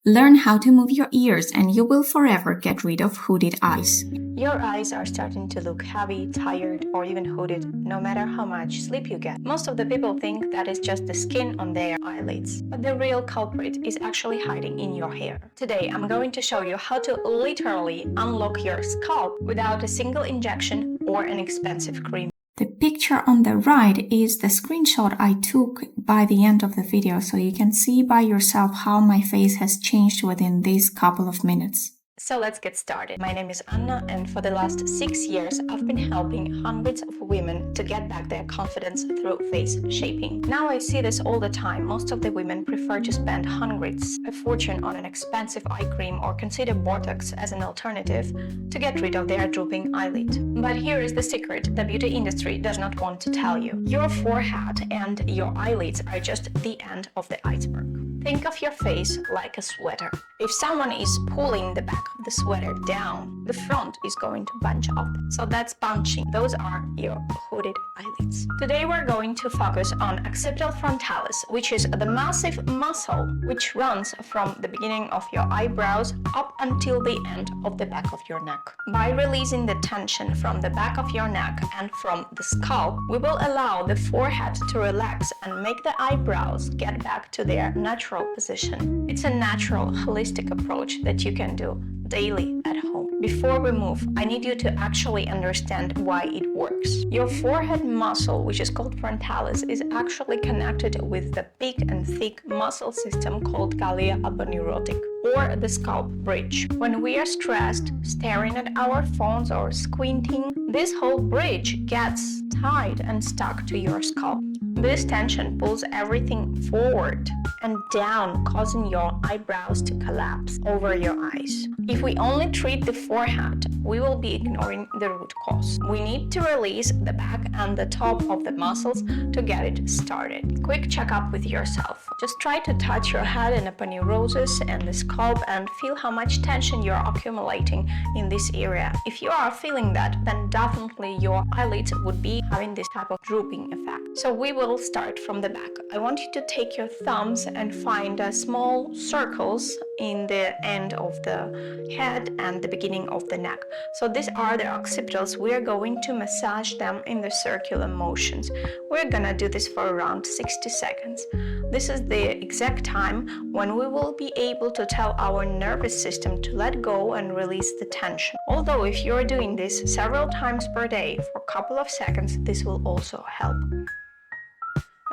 Learn how to move your ears and you will forever get rid of hooded eyes. Your eyes are starting to look heavy, tired, or even hooded, no matter how much sleep you get. Most of the people think that is just the skin on their eyelids, but the real culprit is actually hiding in your hair. Today, I'm going to show you how to literally unlock your scalp without a single injection or an expensive cream. The picture on the right is the screenshot I took by the end of the video, so you can see by yourself how my face has changed within these couple of minutes. So let's get started. My name is Anna, and for the last 6 years, I've been helping hundreds of women to get back their confidence through face shaping. Now I see this all the time. Most of the women prefer to spend hundreds, a fortune on an expensive eye cream or consider Botox as an alternative to get rid of their drooping eyelid. But here is the secret the beauty industry does not want to tell you. Your forehead and your eyelids are just the end of the iceberg. Think of your face like a sweater. If someone is pulling the back of the sweater down, the front is going to bunch up. So that's bunching. Those are your hooded eyelids. Today we're going to focus on occipital frontalis, which is the massive muscle which runs from the beginning of your eyebrows up until the end of the back of your neck. By releasing the tension from the back of your neck and from the scalp, we will allow the forehead to relax and make the eyebrows get back to their natural position. It's a natural, holistic approach that you can do daily at home. Before we move, I need you to actually understand why it works. Your forehead muscle, which is called frontalis, is actually connected with the big and thick muscle system called gallia aponeurotic, or the scalp bridge. When we are stressed, staring at our phones or squinting, this whole bridge gets tied and stuck to your scalp. This tension pulls everything forward and down, causing your eyebrows to collapse over your eyes. If we only treat the forehead, we will be ignoring the root cause. We need to release the back and the top of the muscles to get it started. Quick checkup with yourself. Just try to touch your head and aponeurosis and the scalp and feel how much tension you're accumulating in this area. If you are feeling that, then definitely your eyelids would be having this type of drooping effect. So we will start from the back. I want you to take your thumbs and find small circles in the end of the head and the beginning of the neck. So these are the occipitals. We are going to massage them in the circular motions. We're gonna do this for around 60 seconds. This is the exact time when we will be able to tell our nervous system to let go and release the tension. Although if you're doing this several times per day for a couple of seconds, this will also help.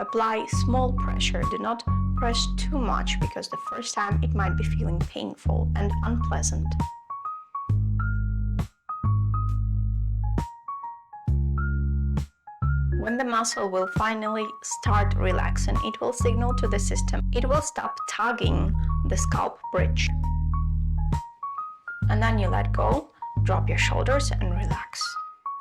Apply small pressure. Do not press too much because the first time it might be feeling painful and unpleasant. When the muscle will finally start relaxing, it will signal to the system. It will stop tugging the scalp bridge. And then you let go, drop your shoulders and relax.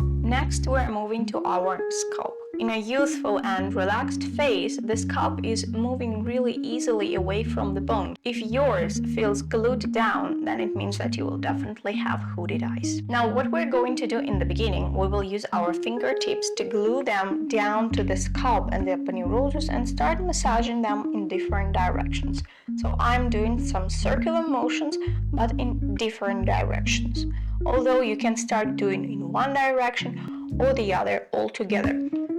Next, we're moving to our scalp. In a youthful and relaxed face, the scalp is moving really easily away from the bone. If yours feels glued down, then it means that you will definitely have hooded eyes. Now, what we're going to do in the beginning, we will use our fingertips to glue them down to the scalp and the aponeurosis and start massaging them in different directions. So I'm doing some circular motions, but in different directions. Although you can start doing in one direction or the other altogether.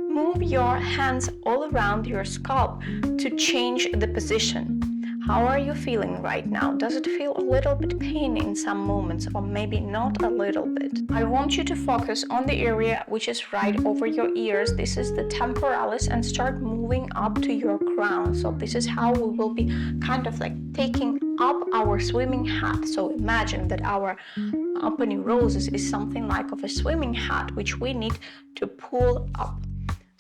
Move your hands all around your scalp to change the position. How are you feeling right now? Does it feel a little bit pain in some moments or maybe not a little bit? I want you to focus on the area which is right over your ears. This is the temporalis and start moving up to your crown. So this is how we will be kind of like taking up our swimming hat. So imagine that our aponeurosis is something like of a swimming hat which we need to pull up.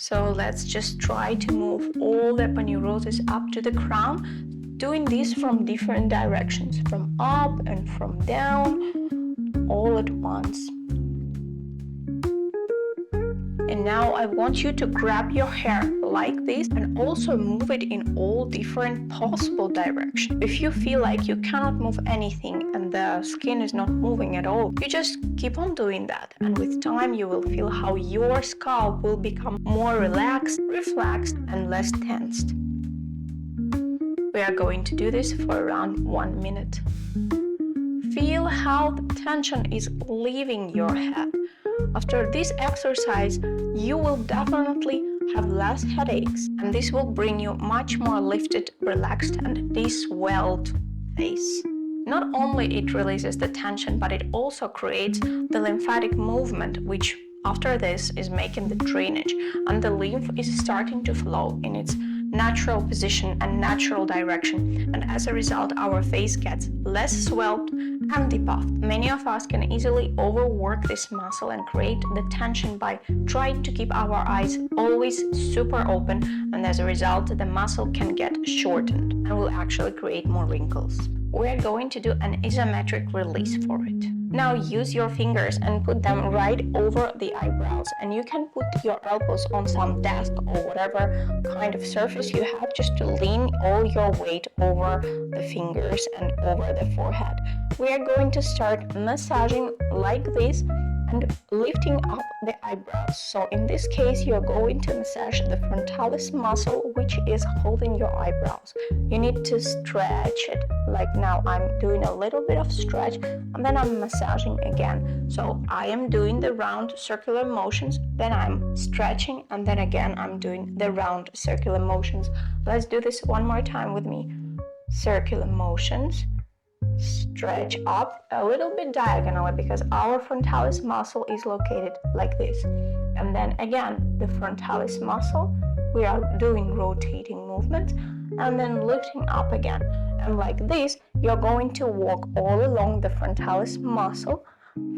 So let's just try to move all the aponeurosis up to the crown, doing this from different directions, from up and from down, all at once. And now I want you to grab your hair like this and also move it in all different possible directions. If you feel like you cannot move anything and the skin is not moving at all, you just keep on doing that. And with time, you will feel how your scalp will become more relaxed, and less tensed. We are going to do this for around 1 minute. Feel how the tension is leaving your head. After this exercise, you will definitely have less headaches, and this will bring you much more lifted, relaxed, and de-swelled face. Not only it releases the tension, but it also creates the lymphatic movement, which after this is making the drainage, and the lymph is starting to flow in its natural position and natural direction, and as a result our face gets less swelled and depuffed. Many of us can easily overwork this muscle and create the tension by trying to keep our eyes always super open, and as a result the muscle can get shortened and will actually create more wrinkles. We're going to do an isometric release for it. Now use your fingers and put them right over the eyebrows, and you can put your elbows on some desk or whatever kind of surface you have, just to lean all your weight over the fingers and over the forehead. We are going to start massaging like this and lifting up the eyebrows. So in this case, you're going to massage the frontalis muscle, which is holding your eyebrows. You need to stretch it, like now I'm doing a little bit of stretch, and then I'm massaging again. So I am doing the round circular motions, then I'm stretching, and then again I'm doing the round circular motions. Let's do this one more time with me. Circular motions. Stretch up a little bit diagonally because our frontalis muscle is located like this. And then again, the frontalis muscle, we are doing rotating movements and then lifting up again. And like this, you're going to walk all along the frontalis muscle,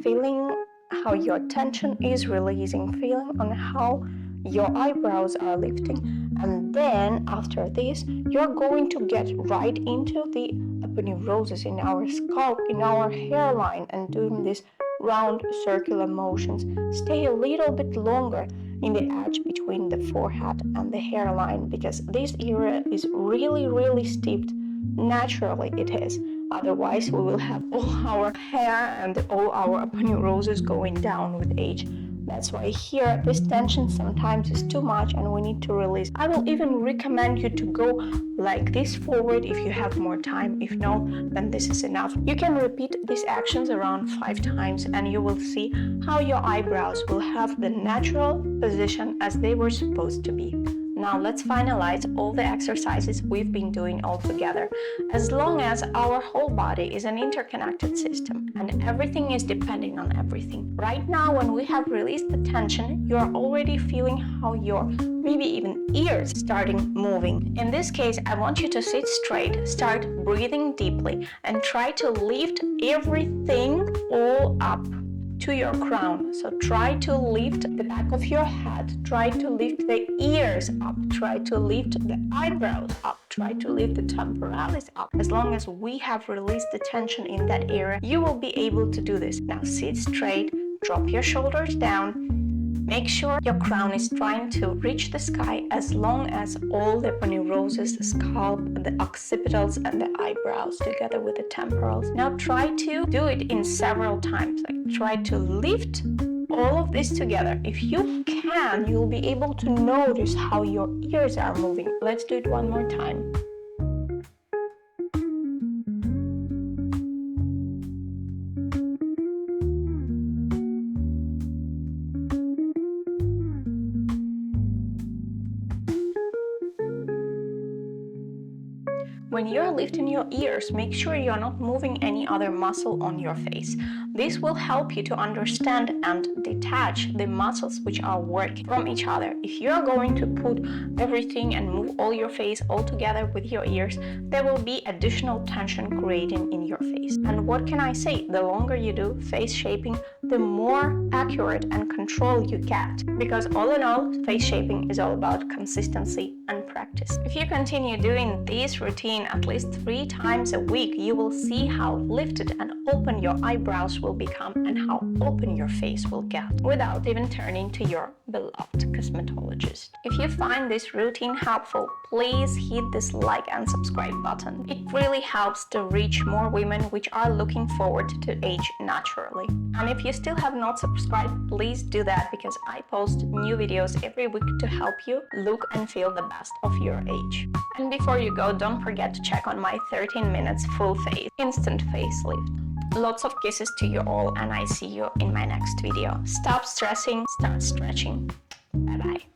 feeling how your tension is releasing, feeling on how your eyebrows are lifting. And then after this, you're going to get right into the aponeurosis in our scalp, in our hairline, and doing this round circular motions. Stay a little bit longer in the edge between the forehead and the hairline, because this area is really steeped. Naturally it is. Otherwise we will have all our hair and all our aponeurosis going down with age. That's why here this tension sometimes is too much and we need to release. I will even recommend you to go like this forward if you have more time. If no, then this is enough. You can repeat these actions around 5 times and you will see how your eyebrows will have the natural position as they were supposed to be. Now let's finalize all the exercises we've been doing all together. As long as our whole body is an interconnected system and everything is depending on everything. Right now, when we have released the tension, you're already feeling how your maybe even ears starting moving. In this case, I want you to sit straight, start breathing deeply, and try to lift everything all up to your crown. So try to lift the back of your head, try to lift the ears up, try to lift the eyebrows up, try to lift the temporalis up. As long as we have released the tension in that area, you will be able to do this. Now sit straight, drop your shoulders down. Make sure your crown is trying to reach the sky as long as all the aponeurosis, the scalp, the occipitals, and the eyebrows together with the temporals. Now try to do it in several times. Like try to lift all of this together. If you can, you'll be able to notice how your ears are moving. Let's do it one more time. When you're lifting your ears, make sure you're not moving any other muscle on your face. This will help you to understand and detach the muscles which are working from each other. If you're going to put everything and move all your face all together with your ears, there will be additional tension creating in your face. And what can I say? The longer you do face shaping, the more accurate and control you get. Because all in all, face shaping is all about consistency and practice. If you continue doing this routine at least 3 times a week, you will see how lifted and open your eyebrows will become and how open your face will get without even turning to your beloved cosmetologist. If you find this routine helpful, please hit this like and subscribe button. It really helps to reach more women which are looking forward to age naturally. And if you still have not subscribed, please do that because I post new videos every week to help you look and feel the best of your age. And before you go, don't forget to check on my 13 minutes full face instant facelift. Lots of kisses to you all, and I see you in my next video. Stop stressing, start stretching. Bye bye.